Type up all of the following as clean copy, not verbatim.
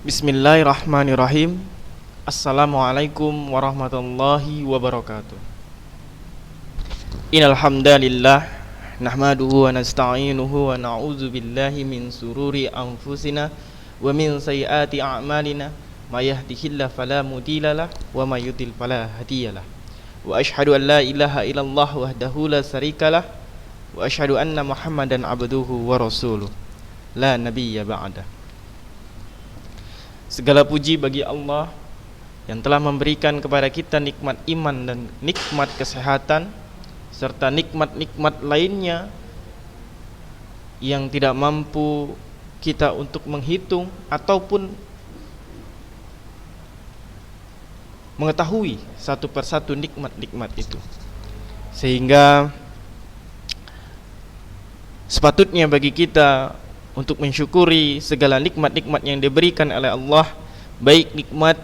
Bismillahirrahmanirrahim. Assalamualaikum warahmatullahi wabarakatuh. Innal hamdalillah nahmaduhu wa nasta'inuhu wa na'udzu billahi min sururi anfusina wa min sayyiati a'malina may yahdihillahu fala mudhillalah wa may yudhlil fala hadiyalah. Wa asyhadu an la ilaha illallah wahdahu la syarikalah wa asyhadu anna Muhammadan abduhu wa rasuluh la nabiyya ba'da. Segala puji bagi Allah yang telah memberikan kepada kita nikmat iman dan nikmat kesehatan serta nikmat-nikmat lainnya yang tidak mampu kita untuk menghitung ataupun mengetahui satu persatu nikmat-nikmat itu. Sehingga sepatutnya bagi kita untuk mensyukuri segala nikmat-nikmat yang diberikan oleh Allah, baik nikmat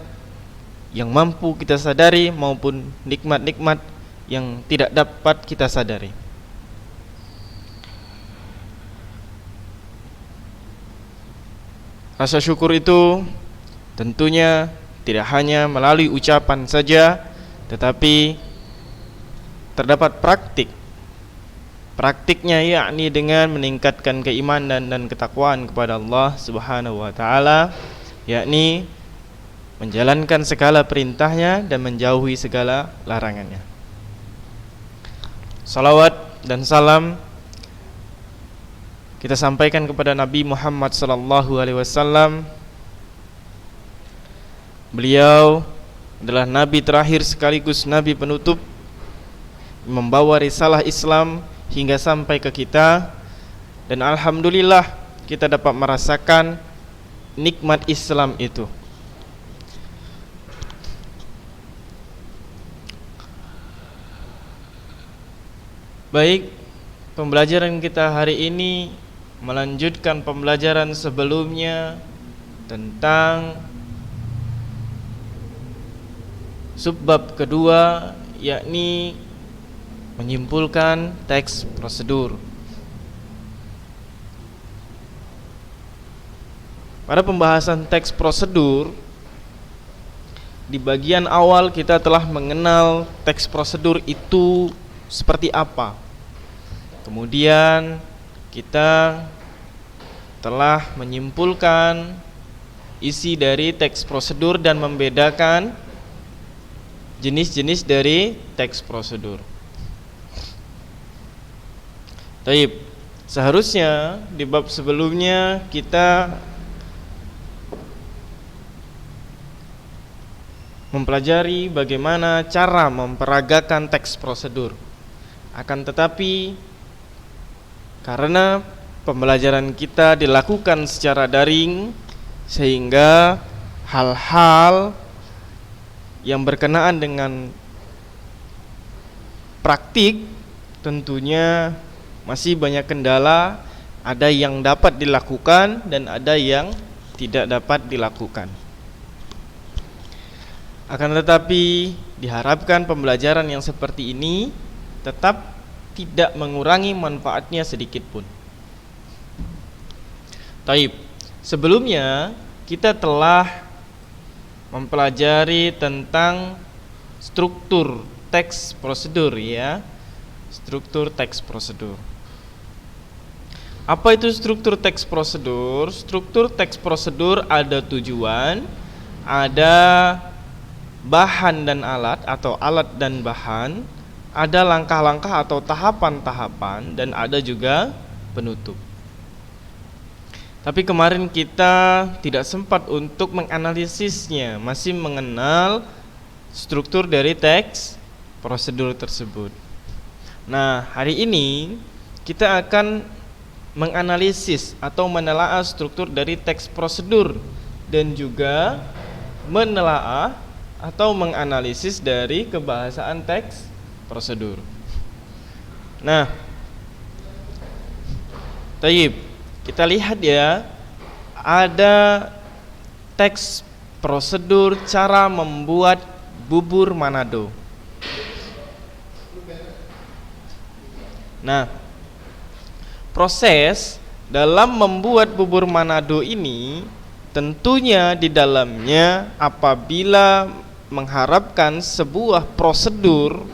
yang mampu kita sadari maupun nikmat-nikmat yang tidak dapat kita sadari. Rasa syukur itu tentunya tidak hanya melalui ucapan saja, tetapi terdapat praktiknya, yakni dengan meningkatkan keimanan dan ketakwaan kepada Allah Subhanahu wa taala, yakni menjalankan segala perintahnya dan menjauhi segala larangannya. Salawat dan salam kita sampaikan kepada Nabi Muhammad sallallahu alaihi wasallam. Beliau adalah nabi terakhir sekaligus nabi penutup, membawa risalah Islam hingga sampai ke kita, dan alhamdulillah kita dapat merasakan nikmat Islam itu. Baik, pembelajaran kita hari ini melanjutkan pembelajaran sebelumnya tentang subbab kedua, yakni menyimpulkan teks prosedur. Pada pembahasan teks prosedur, di bagian awal kita telah mengenal teks prosedur itu seperti apa. Kemudian kita telah menyimpulkan isi dari teks prosedur dan membedakan jenis-jenis dari teks prosedur. Taib, seharusnya di bab sebelumnya kita mempelajari bagaimana cara memperagakan teks prosedur. Akan tetapi karena pembelajaran kita dilakukan secara daring, sehingga hal-hal yang berkenaan dengan praktik tentunya masih banyak kendala, ada yang dapat dilakukan dan ada yang tidak dapat dilakukan. Akan tetapi diharapkan pembelajaran yang seperti ini tetap tidak mengurangi manfaatnya sedikit pun. Taib, sebelumnya kita telah mempelajari tentang struktur teks prosedur, ya. Struktur teks prosedur. Apa itu struktur teks prosedur? Struktur teks prosedur ada tujuan, ada bahan dan alat atau alat dan bahan, ada langkah-langkah atau tahapan-tahapan, dan ada juga penutup. Tapi kemarin kita tidak sempat untuk menganalisisnya, masih mengenal struktur dari teks prosedur tersebut. Nah, hari ini kita akan menganalisis atau menelaah struktur dari teks prosedur dan juga menelaah atau menganalisis dari kebahasaan teks prosedur. Nah, taib, kita lihat ya, ada teks prosedur cara membuat bubur Manado. Nah, proses dalam membuat bubur Manado ini Tentunya di dalamnya apabila mengharapkan sebuah prosedur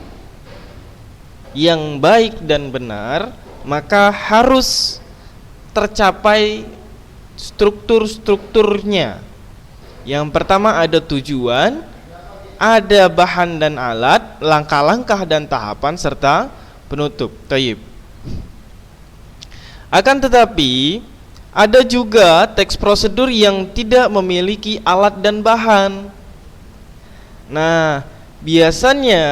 yang baik dan benar, maka harus tercapai struktur-strukturnya. Yang pertama ada tujuan, ada bahan dan alat, langkah-langkah dan tahapan, serta penutup. Taib. Akan tetapi ada juga teks prosedur yang tidak memiliki alat dan bahan. Nah, biasanya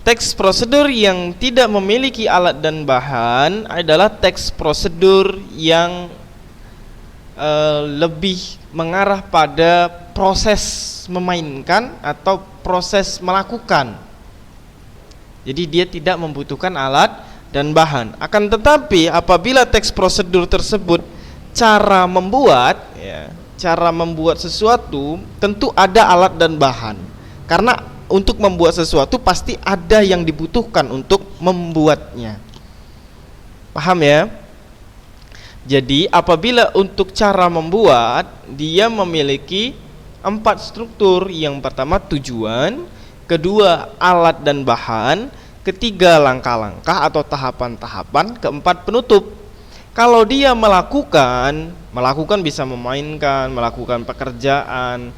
teks prosedur yang tidak memiliki alat dan bahan adalah teks prosedur yang lebih mengarah pada proses memainkan atau proses melakukan. Jadi dia tidak membutuhkan alat dan bahan. Akan tetapi apabila teks prosedur tersebut cara membuat sesuatu, tentu ada alat dan bahan. Karena untuk membuat sesuatu pasti ada yang dibutuhkan untuk membuatnya. Paham ya? Jadi apabila untuk cara membuat, dia memiliki 4 struktur. Yang pertama tujuan, kedua alat dan bahan, ketiga langkah-langkah atau tahapan-tahapan, keempat penutup. Kalau dia melakukan bisa memainkan, melakukan pekerjaan,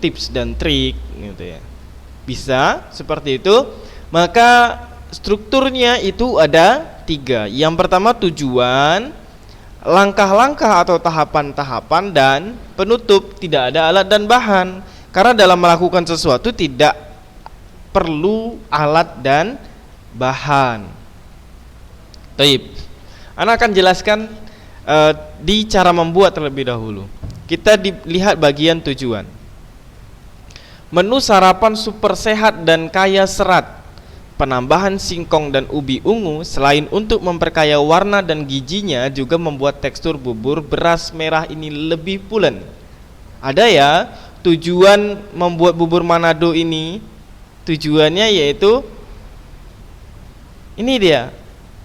tips dan trik gitu ya. Bisa seperti itu. Maka strukturnya itu ada 3. Yang pertama tujuan, langkah-langkah atau tahapan-tahapan, dan penutup. Tidak ada alat dan bahan. Karena dalam melakukan sesuatu tidak perlu alat dan bahan. Taib. Ana akan jelaskan di cara membuat terlebih dahulu. Kita lihat bagian tujuan. Menu sarapan super sehat dan kaya serat. Penambahan singkong dan ubi ungu selain untuk memperkaya warna dan gizinya, juga membuat tekstur bubur beras merah ini lebih pulen. Ada ya tujuan membuat bubur Manado ini. Tujuannya yaitu ini dia.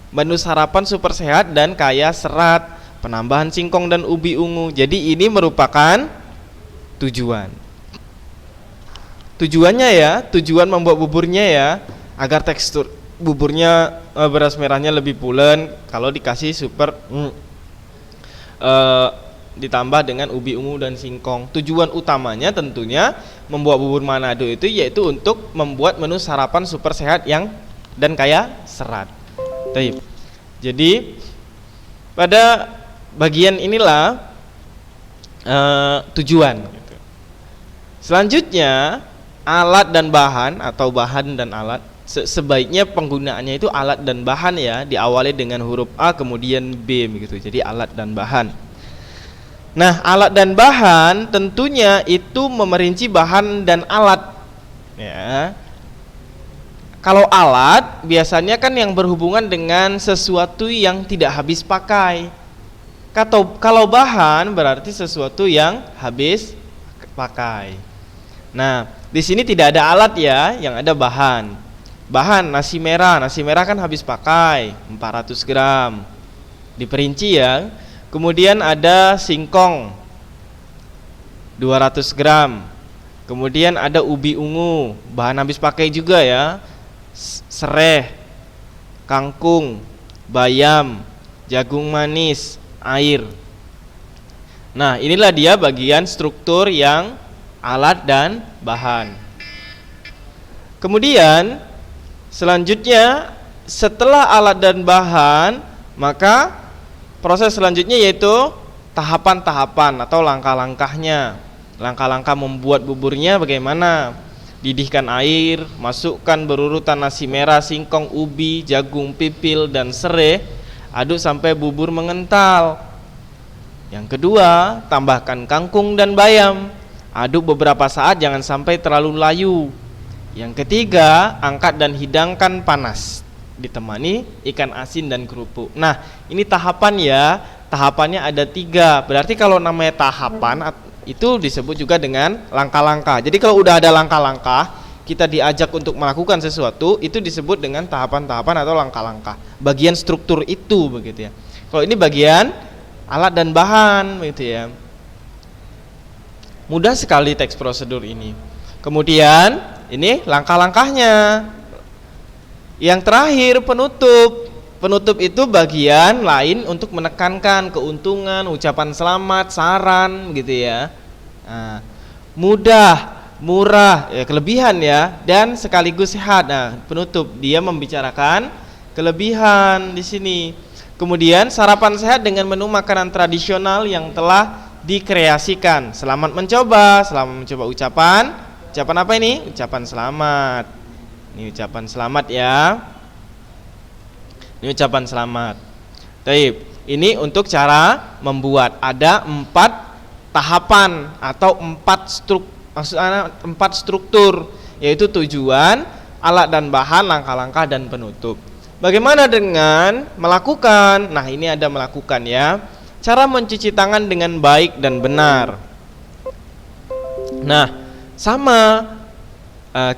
Menu sarapan super sehat dan kaya serat, penambahan singkong dan ubi ungu. Jadi ini merupakan tujuan. Tujuannya ya, tujuan membuat buburnya ya, agar tekstur buburnya beras merahnya lebih pulen. Kalau dikasih super ditambah dengan ubi ungu dan singkong. Tujuan utamanya tentunya membuat bubur Manado itu yaitu untuk membuat menu sarapan super sehat yang dan kaya serat. Jadi pada bagian inilah tujuan. Selanjutnya alat dan bahan atau bahan dan alat. Sebaiknya penggunaannya itu alat dan bahan ya, diawali dengan huruf A kemudian B begitu. Jadi alat dan bahan. Nah, alat dan bahan tentunya itu memerinci bahan dan alat ya. Kalau alat biasanya kan yang berhubungan dengan sesuatu yang tidak habis pakai. Kalau bahan berarti sesuatu yang habis pakai. Nah, di sini tidak ada alat ya, yang ada bahan. Bahan nasi merah kan habis pakai 400 gram. Diperinci ya. Kemudian ada singkong 200 gram. Kemudian ada ubi ungu, bahan habis pakai juga ya. Sereh, kangkung, bayam, jagung manis, air. Nah, inilah dia bagian struktur yang alat dan bahan. Kemudian selanjutnya setelah alat dan bahan, maka proses selanjutnya yaitu tahapan-tahapan atau langkah-langkahnya. Langkah-langkah membuat buburnya bagaimana? Didihkan air, masukkan berurutan nasi merah, singkong, ubi, jagung, pipil, dan serai. Aduk sampai bubur mengental. Yang kedua, tambahkan kangkung dan bayam. Aduk beberapa saat, jangan sampai terlalu layu. Yang ketiga, angkat dan hidangkan panas, ditemani ikan asin dan kerupuk. Nah, ini tahapan ya. Tahapannya ada 3. Berarti kalau namanya tahapan itu disebut juga dengan langkah-langkah. Jadi kalau udah ada langkah-langkah, kita diajak untuk melakukan sesuatu, itu disebut dengan tahapan-tahapan atau langkah-langkah. Bagian struktur itu begitu ya. Kalau ini bagian alat dan bahan begitu ya. Mudah sekali teks prosedur ini. Kemudian ini langkah-langkahnya. Yang terakhir penutup. Penutup itu bagian lain untuk menekankan keuntungan, ucapan selamat, saran gitu ya. Nah, mudah, murah, ya kelebihan ya, dan sekaligus sehat. Nah, penutup dia membicarakan kelebihan di sini. Kemudian sarapan sehat dengan menu makanan tradisional yang telah dikreasikan. Selamat mencoba ucapan. Ucapan apa ini? Ucapan selamat. Ini ucapan selamat ya. Ini ucapan selamat. Baik, ini untuk cara membuat. Ada 4 tahapan atau 4 struktur, yaitu tujuan, alat dan bahan, langkah-langkah dan penutup. Bagaimana dengan melakukan? Nah, ini ada melakukan ya. Cara mencuci tangan dengan baik dan benar. Nah, sama.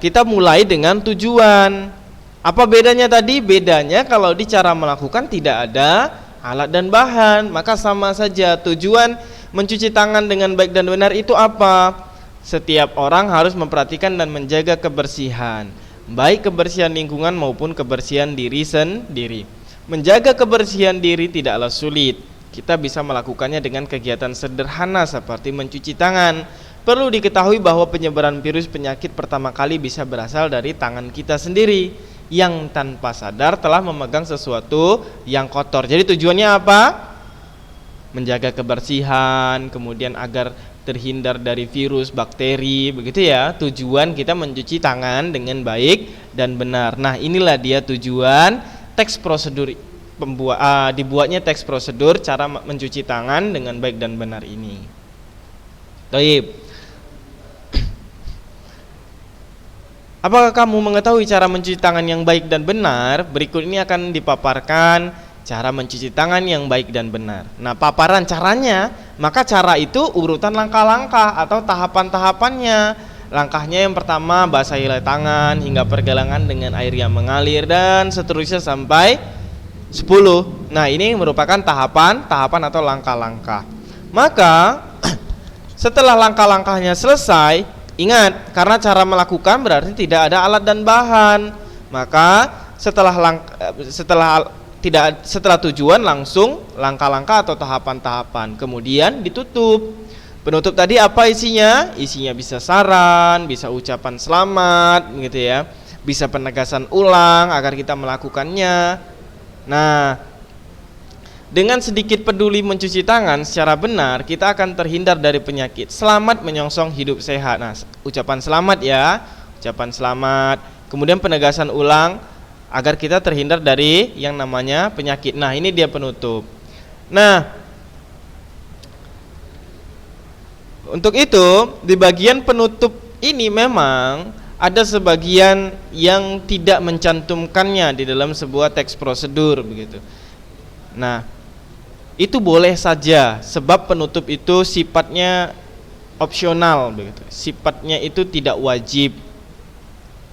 Kita mulai dengan tujuan. Apa bedanya tadi? Bedanya kalau di cara melakukan tidak ada alat dan bahan, maka sama saja. Tujuan mencuci tangan dengan baik dan benar itu apa? Setiap orang harus memperhatikan dan menjaga kebersihan, baik kebersihan lingkungan maupun kebersihan diri sendiri. Menjaga kebersihan diri tidaklah sulit. Kita bisa melakukannya dengan kegiatan sederhana seperti mencuci tangan. Perlu diketahui bahwa penyebaran virus penyakit pertama kali bisa berasal dari tangan kita sendiri yang tanpa sadar telah memegang sesuatu yang kotor. Jadi tujuannya apa? Menjaga kebersihan, kemudian agar terhindar dari virus, bakteri, begitu ya. Tujuan kita mencuci tangan dengan baik dan benar. Nah, inilah dia tujuan teks prosedur dibuatnya teks prosedur cara mencuci tangan dengan baik dan benar ini. Baik. Apakah kamu mengetahui cara mencuci tangan yang baik dan benar? Berikut ini akan dipaparkan cara mencuci tangan yang baik dan benar. Nah, paparan caranya, maka cara itu urutan langkah-langkah atau tahapan-tahapannya. Langkahnya yang pertama, basahilah tangan hingga pergelangan dengan air yang mengalir dan seterusnya sampai 10. Nah, ini merupakan tahapan atau langkah-langkah. Maka setelah langkah-langkahnya selesai, ingat, karena cara melakukan berarti tidak ada alat dan bahan. Maka setelah tujuan langsung langkah-langkah atau tahapan-tahapan. Kemudian ditutup. Penutup tadi apa isinya? Isinya bisa saran, bisa ucapan selamat, gitu ya. Bisa penegasan ulang agar kita melakukannya. Nah, dengan sedikit peduli mencuci tangan secara benar, kita akan terhindar dari penyakit. Selamat menyongsong hidup sehat. Nah, ucapan selamat ya, ucapan selamat. Kemudian penegasan ulang agar kita terhindar dari yang namanya penyakit. Nah, ini dia penutup. Nah, untuk itu di bagian penutup ini memang ada sebagian yang tidak mencantumkannya di dalam sebuah teks prosedur begitu. Nah, itu boleh saja sebab penutup itu sifatnya opsional begitu. Sifatnya itu tidak wajib.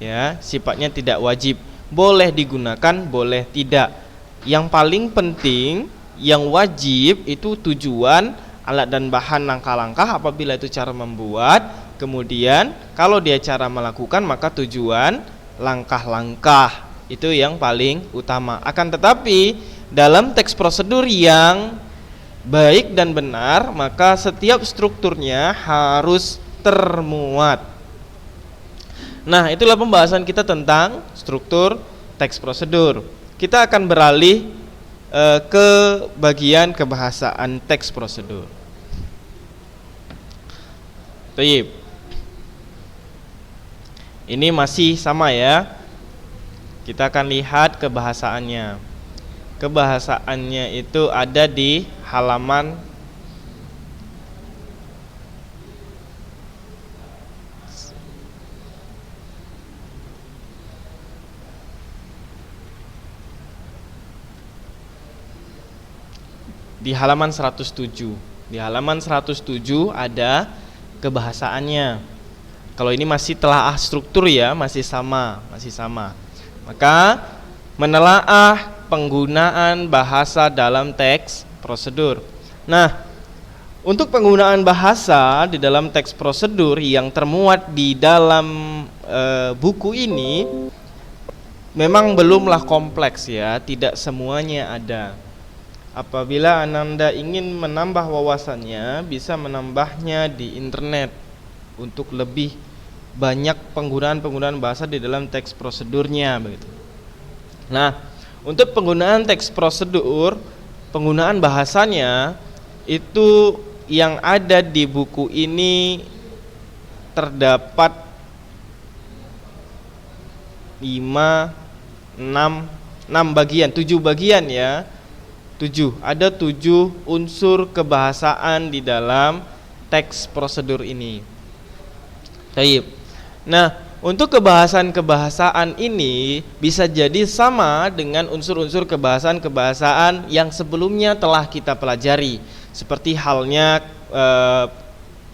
Ya, sifatnya tidak wajib. Boleh digunakan, boleh tidak. Yang paling penting, yang wajib itu tujuan, alat dan bahan, langkah-langkah apabila itu cara membuat. Kemudian kalau dia cara melakukan, maka tujuan, langkah-langkah. Itu yang paling utama. Akan tetapi dalam teks prosedur yang baik dan benar, maka setiap strukturnya harus termuat. Nah, itulah pembahasan kita tentang struktur teks prosedur. Kita akan beralih ke bagian kebahasaan teks prosedur. Baik. Ini masih sama ya. Kita akan lihat kebahasaannya. Kebahasaannya itu ada di halaman di halaman 107. Di halaman 107 ada kebahasaannya. Kalau ini masih telaah struktur ya, masih sama. Maka menelaah penggunaan bahasa dalam teks prosedur. Nah, Untuk penggunaan bahasa di dalam teks prosedur yang termuat di dalam buku ini memang belumlah kompleks ya, tidak semuanya ada. Apabila Ananda ingin menambah wawasannya, bisa menambahnya di internet untuk lebih banyak penggunaan bahasa di dalam teks prosedurnya begitu. Nah, untuk penggunaan teks prosedur, penggunaan bahasanya itu yang ada di buku ini terdapat 6 bagian, 7 bagian ya. 7, ada 7 unsur kebahasaan di dalam teks prosedur ini. Baik. Nah, untuk kebahasaan kebahasaan bisa jadi sama dengan unsur-unsur kebahasaan yang sebelumnya telah kita pelajari, seperti halnya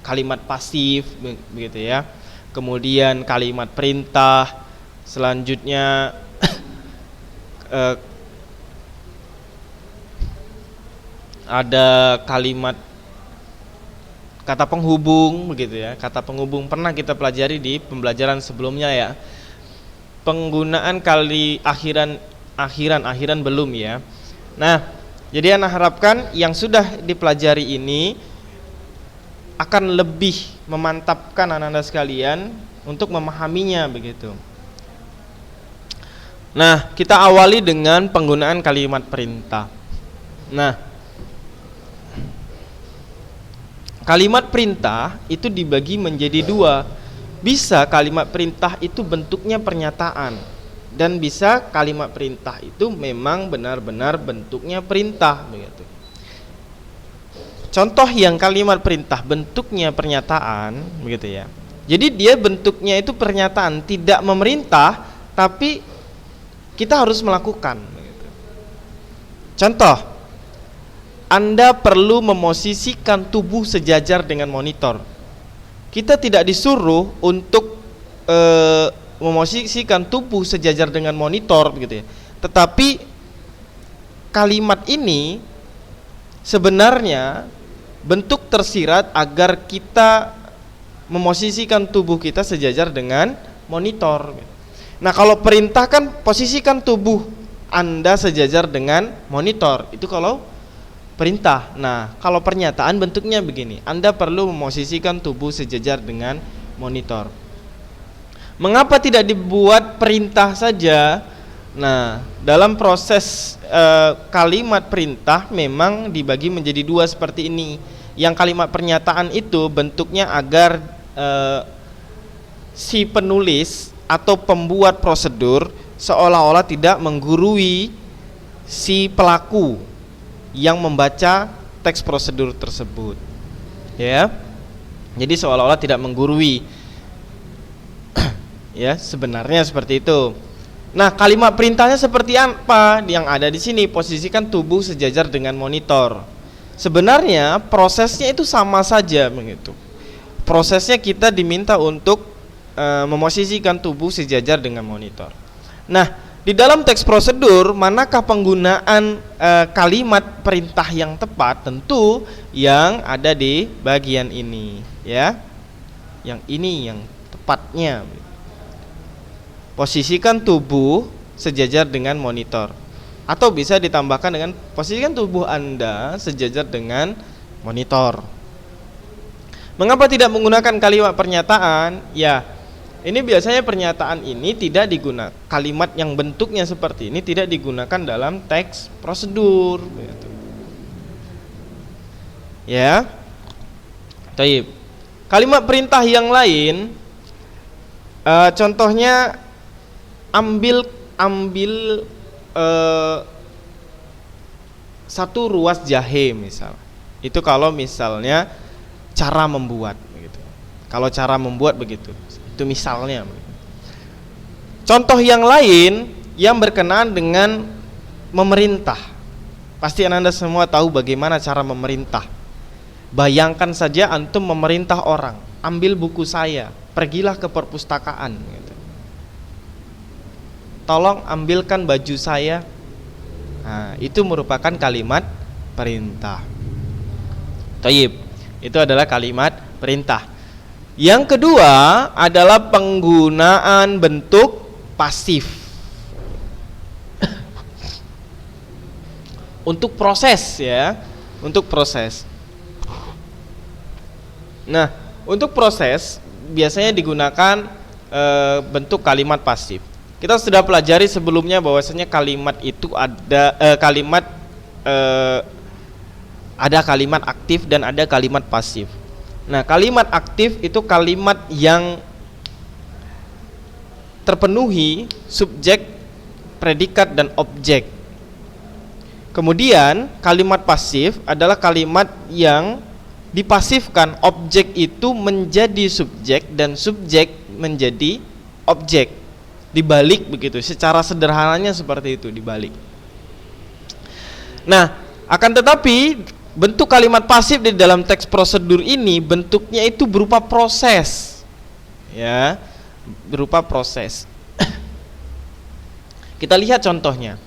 kalimat pasif begitu ya. Kemudian kalimat perintah, selanjutnya ada kalimat kata penghubung begitu ya. Kata penghubung pernah kita pelajari di pembelajaran sebelumnya ya. Penggunaan kali akhiran belum ya. Nah, jadi Ana harapkan yang sudah dipelajari ini akan lebih memantapkan Anda sekalian untuk memahaminya begitu. Nah, kita awali dengan penggunaan kalimat perintah. Nah, kalimat perintah itu dibagi menjadi 2. Bisa kalimat perintah itu bentuknya pernyataan, dan bisa kalimat perintah itu memang benar-benar bentuknya perintah begitu. Contoh yang kalimat perintah bentuknya pernyataan begitu ya. Jadi dia bentuknya itu pernyataan, tidak memerintah, tapi kita harus melakukan begitu. Contoh, Anda perlu memosisikan tubuh sejajar dengan monitor. Kita tidak disuruh untuk memosisikan tubuh sejajar dengan monitor begitu ya. Tetapi kalimat ini sebenarnya bentuk tersirat agar kita memosisikan tubuh kita sejajar dengan monitor. Nah, kalau perintah kan posisikan tubuh Anda sejajar dengan monitor. Itu kalau perintah. Nah, kalau pernyataan bentuknya begini. Anda perlu memosisikan tubuh sejajar dengan monitor. Mengapa tidak dibuat perintah saja? Nah, dalam proses kalimat perintah memang dibagi menjadi 2 seperti ini. Yang kalimat pernyataan itu bentuknya agar si penulis atau pembuat prosedur seolah-olah tidak menggurui si pelaku yang membaca teks prosedur tersebut. Ya. Jadi seolah-olah tidak menggurui. Ya, sebenarnya seperti itu. Nah, kalimat perintahnya seperti apa yang ada di sini? Posisikan tubuh sejajar dengan monitor. Sebenarnya prosesnya itu sama saja begitu. Prosesnya kita diminta untuk memosisikan tubuh sejajar dengan monitor. Nah, di dalam teks prosedur, manakah penggunaan kalimat perintah yang tepat? Tentu yang ada di bagian ini, ya. Yang ini yang tepatnya. Posisikan tubuh sejajar dengan monitor. Atau bisa ditambahkan dengan posisikan tubuh Anda sejajar dengan monitor. Mengapa tidak menggunakan kalimat pernyataan? Ya, ini biasanya pernyataan ini tidak digunakan. Kalimat yang bentuknya seperti ini tidak digunakan dalam teks prosedur. Ya. Baik. Kalimat perintah yang lain, contohnya ambil satu ruas jahe misal. Itu kalau misalnya cara membuat begitu. Kalau cara membuat begitu. Itu misalnya. Contoh yang lain yang berkenaan dengan memerintah. Pasti Anda semua tahu bagaimana cara memerintah. Bayangkan saja antum memerintah orang, ambil buku saya, pergilah ke perpustakaan gitu. Tolong ambilkan baju saya. Nah, itu merupakan kalimat perintah. Taib. Itu adalah kalimat perintah. Yang kedua adalah penggunaan bentuk pasif untuk proses ya, untuk proses. Nah, untuk proses biasanya digunakan bentuk kalimat pasif. Kita sudah pelajari sebelumnya bahwasanya kalimat itu ada kalimat aktif dan ada kalimat pasif. Nah, kalimat aktif itu kalimat yang terpenuhi subjek, predikat, dan objek. Kemudian kalimat pasif adalah kalimat yang dipasifkan, objek itu menjadi subjek dan subjek menjadi objek. Dibalik begitu, secara sederhananya seperti itu, dibalik. Nah, akan tetapi bentuk kalimat pasif di dalam teks prosedur ini bentuknya itu berupa proses. Ya, berupa proses. Kita lihat contohnya.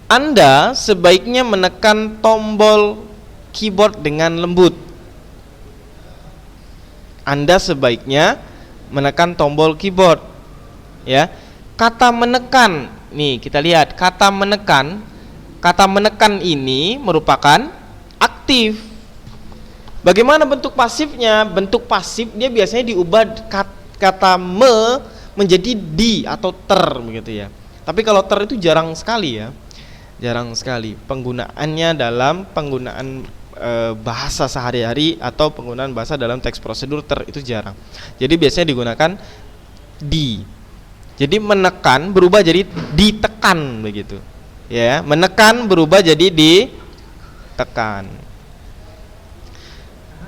Anda sebaiknya menekan tombol keyboard dengan lembut. Anda sebaiknya menekan tombol keyboard. Ya. Kata menekan, nih kita lihat kata menekan. Kata menekan ini merupakan aktif. Bagaimana bentuk pasifnya? Bentuk pasif dia biasanya diubah kata me menjadi di atau ter begitu ya. Tapi kalau ter itu jarang sekali ya. Jarang sekali penggunaannya dalam penggunaan bahasa sehari-hari atau penggunaan bahasa dalam teks prosedur ter itu jarang. Jadi biasanya digunakan di. Jadi menekan berubah jadi ditekan begitu. Ya, menekan berubah jadi ditekan.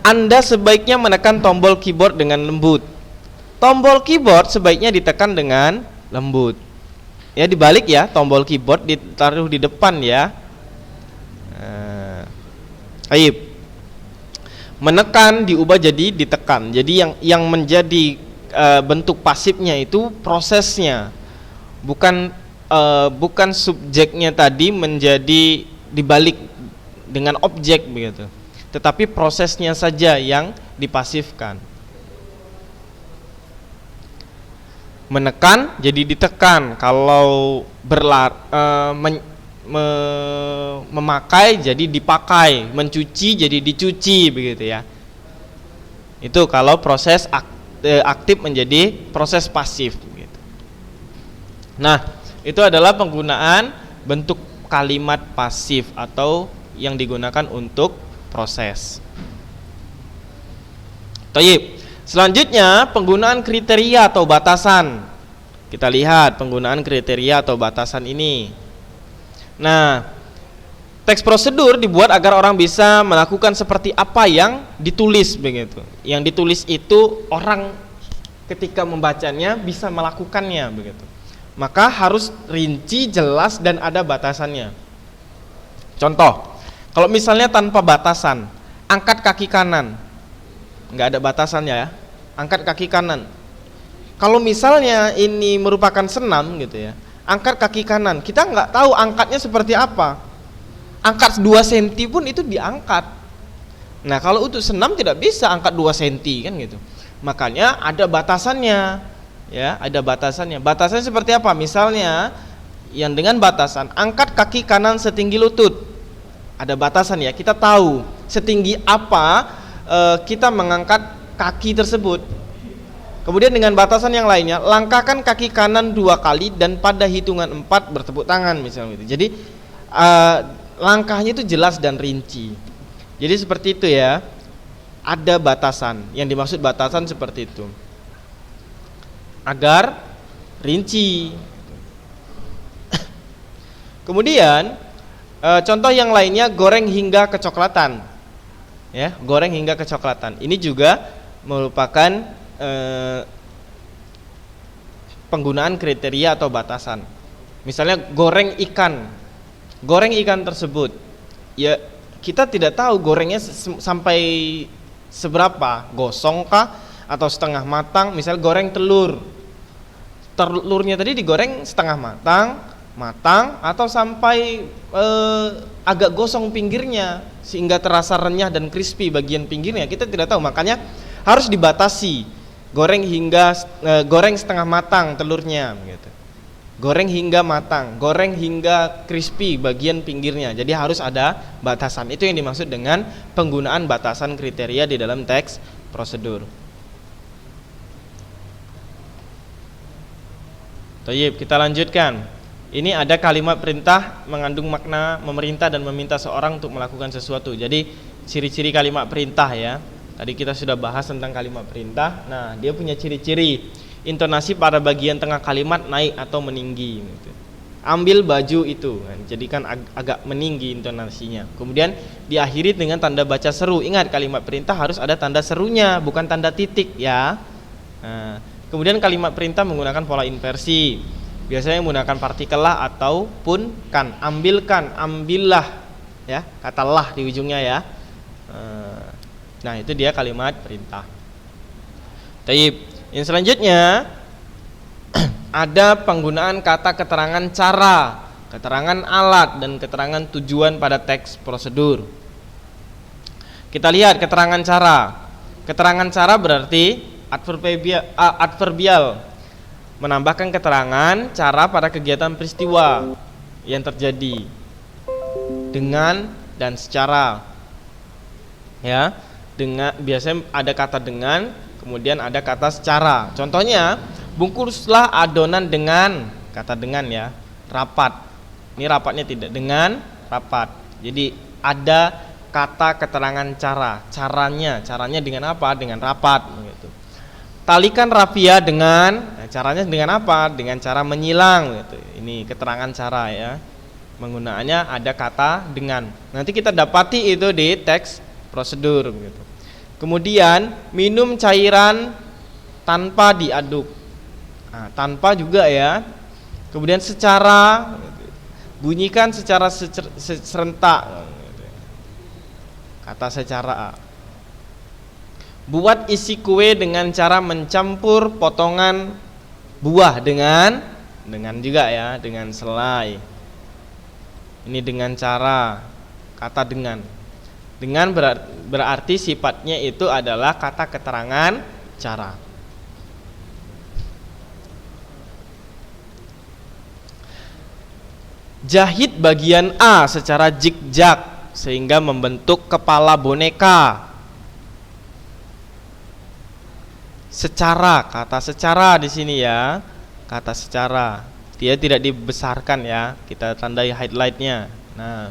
Anda sebaiknya menekan tombol keyboard dengan lembut. Tombol keyboard sebaiknya ditekan dengan lembut. Ya, dibalik ya, tombol keyboard ditaruh di depan ya. Baik. Menekan diubah jadi ditekan. Jadi yang menjadi bentuk pasifnya itu prosesnya, bukan subjeknya tadi menjadi dibalik dengan objek begitu, tetapi prosesnya saja yang dipasifkan. Menekan jadi ditekan, kalau memakai jadi dipakai, mencuci jadi dicuci begitu ya. Itu kalau proses aktif menjadi proses pasif gitu. Nah, itu adalah penggunaan bentuk kalimat pasif atau yang digunakan untuk proses. Baik. Selanjutnya penggunaan kriteria atau batasan. Kita lihat penggunaan kriteria atau batasan ini. Nah, teks prosedur dibuat agar orang bisa melakukan seperti apa yang ditulis begitu. Yang ditulis itu orang ketika membacanya bisa melakukannya begitu. Maka harus rinci, jelas, dan ada batasannya. Contoh, kalau misalnya tanpa batasan, angkat kaki kanan, nggak ada batasannya ya, angkat kaki kanan. Kalau misalnya ini merupakan senam gitu ya, angkat kaki kanan, kita nggak tahu angkatnya seperti apa. Angkat 2 cm pun itu diangkat. Nah, kalau untuk senam tidak bisa angkat 2 cm kan gitu. Makanya ada batasannya. Ya, ada batasannya. Batasannya seperti apa? Misalnya yang dengan batasan angkat kaki kanan setinggi lutut. Ada batasan ya. Kita tahu setinggi apa kita mengangkat kaki tersebut. Kemudian dengan batasan yang lainnya, langkahkan kaki kanan 2 kali dan pada hitungan 4 bertepuk tangan misalnya gitu. Jadi langkahnya itu jelas dan rinci. Jadi seperti itu ya. Ada batasan. Yang dimaksud batasan seperti itu. Agar rinci. Kemudian contoh yang lainnya, goreng hingga kecoklatan. Ya, goreng hingga kecoklatan. Ini juga merupakan penggunaan kriteria atau batasan. Misalnya goreng ikan. Goreng ikan tersebut, ya kita tidak tahu gorengnya sampai seberapa, gosong kah atau setengah matang. Misal goreng telur, telurnya tadi digoreng setengah matang atau sampai agak gosong pinggirnya sehingga terasa renyah dan crispy bagian pinggirnya, kita tidak tahu. Makanya harus dibatasi. Goreng setengah matang telurnya gitu. Goreng hingga matang, goreng hingga crispy bagian pinggirnya. Jadi harus ada batasan. Itu yang dimaksud dengan penggunaan batasan kriteria di dalam teks prosedur. Baik, kita lanjutkan. Ini ada kalimat perintah mengandung makna memerintah dan meminta seorang untuk melakukan sesuatu. Jadi ciri-ciri kalimat perintah ya. Tadi kita sudah bahas tentang kalimat perintah. Nah, dia punya ciri-ciri. Intonasi pada bagian tengah kalimat naik atau meninggi gitu. Ambil baju itu, jadikan agak meninggi intonasinya. Kemudian diakhiri dengan tanda baca seru. Ingat, kalimat perintah harus ada tanda serunya, bukan tanda titik ya. Nah, kemudian kalimat perintah menggunakan pola inversi. Biasanya menggunakan partikel lah ataupun kan. Ambilkan, ambillah ya, kata lah di ujungnya ya. Nah, itu dia kalimat perintah. Taib. Yang selanjutnya ada penggunaan kata keterangan cara, keterangan alat, dan keterangan tujuan pada teks prosedur. Kita lihat keterangan cara. Keterangan cara berarti adverbial, menambahkan keterangan cara pada kegiatan peristiwa yang terjadi dengan dan secara. Ya, dengan biasanya ada kata dengan, kemudian ada kata secara. Contohnya, bungkuslah adonan dengan, kata dengan ya, rapat. Ini rapatnya tidak dengan rapat. Jadi ada kata keterangan cara, caranya dengan apa? Dengan rapat gitu. Talikan rafia dengan, caranya dengan apa? Dengan cara menyilang gitu. Ini keterangan cara ya. Penggunaannya ada kata dengan. Nanti kita dapati itu di teks prosedur gitu. Kemudian minum cairan tanpa diaduk. Nah, tanpa juga ya. Kemudian secara, bunyikan secara serentak. Kata secara. Buat isi kue dengan cara mencampur potongan buah dengan juga ya, dengan selai. Ini dengan cara, kata dengan. Dengan berarti sifatnya itu adalah kata keterangan cara. Jahit bagian A secara zigzag sehingga membentuk kepala boneka. Secara, kata secara di sini ya, kata secara. Dia tidak dibesarkan ya, kita tandai highlightnya. Nah,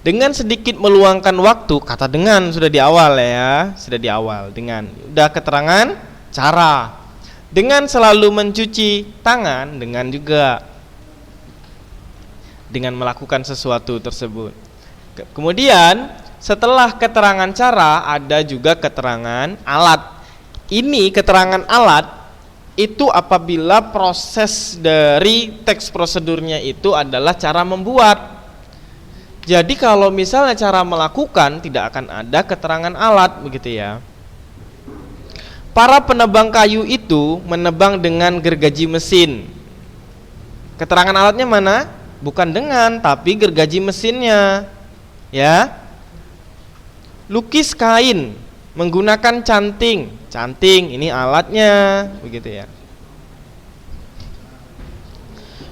dengan sedikit meluangkan waktu, kata dengan sudah di awal ya, sudah di awal dengan. Udah keterangan cara. Dengan selalu mencuci tangan, dengan juga dengan melakukan sesuatu tersebut. Kemudian setelah keterangan cara ada juga keterangan alat. Ini keterangan alat itu apabila proses dari teks prosedurnya itu adalah cara membuat. Jadi kalau misalnya cara melakukan tidak akan ada keterangan alat begitu ya. Para penebang kayu itu menebang dengan gergaji mesin. Keterangan alatnya mana? Bukan dengan, tapi gergaji mesinnya. Ya. Lukis kain menggunakan canting. Canting ini alatnya, begitu ya.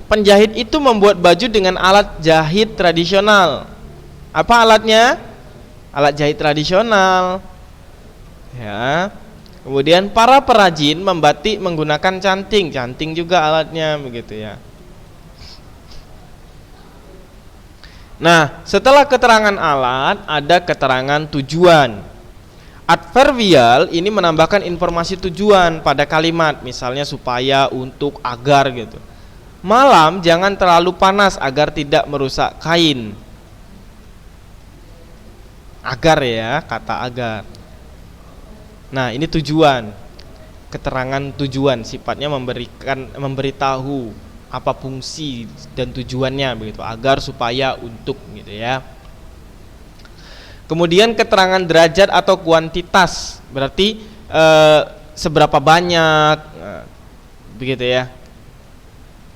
Penjahit itu membuat baju dengan alat jahit tradisional. Apa alatnya? Alat jahit tradisional. Ya. Kemudian para perajin membatik menggunakan canting. Canting juga alatnya, begitu ya. Nah, setelah keterangan alat ada keterangan tujuan. Adverbial ini menambahkan informasi tujuan pada kalimat, misalnya supaya, untuk, agar gitu. Malam jangan terlalu panas agar tidak merusak kain. Agar ya, kata agar. Nah, ini tujuan. Keterangan tujuan sifatnya memberitahu apa fungsi dan tujuannya begitu, agar, supaya, untuk gitu ya. Kemudian keterangan derajat atau kuantitas berarti seberapa banyak begitu ya.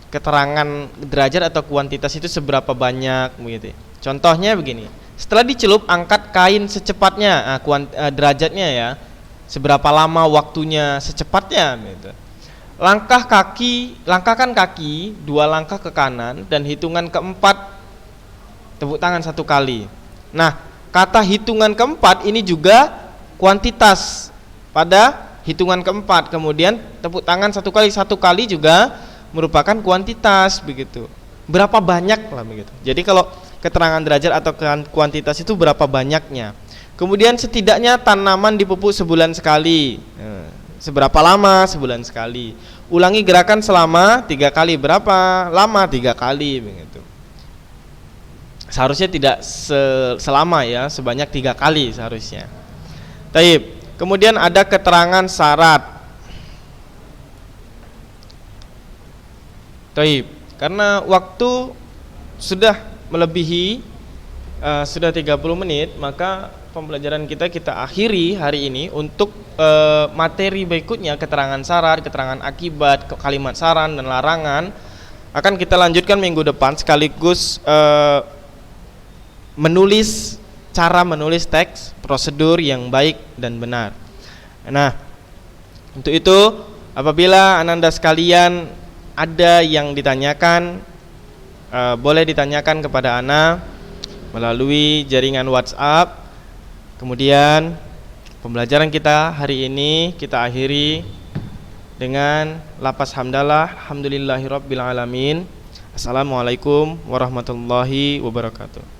Keterangan derajat atau kuantitas itu seberapa banyak begitu. Contohnya begini. Setelah dicelup, angkat kain secepatnya. Derajatnya ya. Seberapa lama waktunya secepatnya gitu. Langkahkan kaki 2 langkah ke kanan dan hitungan keempat tepuk tangan 1 kali. Nah, kata hitungan keempat ini juga kuantitas pada hitungan keempat. Kemudian tepuk tangan 1 kali juga merupakan kuantitas begitu. Berapa banyak lah begitu. Jadi kalau keterangan derajat atau kuantitas itu berapa banyaknya. Kemudian setidaknya tanaman dipupuk sebulan sekali. Seberapa lama? Sebulan sekali. Ulangi gerakan selama 3 kali. Berapa lama? 3 kali begitu. Seharusnya tidak selama ya, sebanyak 3 kali seharusnya. Taib. Kemudian ada keterangan syarat. Taib. Karena waktu sudah melebihi sudah 30 menit, maka pembelajaran kita akhiri hari ini. Untuk materi berikutnya, keterangan syarat, keterangan akibat, kalimat saran dan larangan, akan kita lanjutkan minggu depan, sekaligus cara menulis teks, prosedur yang baik dan benar. Nah, untuk itu apabila ananda sekalian ada yang ditanyakan, boleh ditanyakan kepada ana melalui jaringan WhatsApp. Kemudian pembelajaran kita hari ini kita akhiri dengan lafaz hamdalah, alhamdulillahirabbil alamin. Assalamualaikum warahmatullahi wabarakatuh.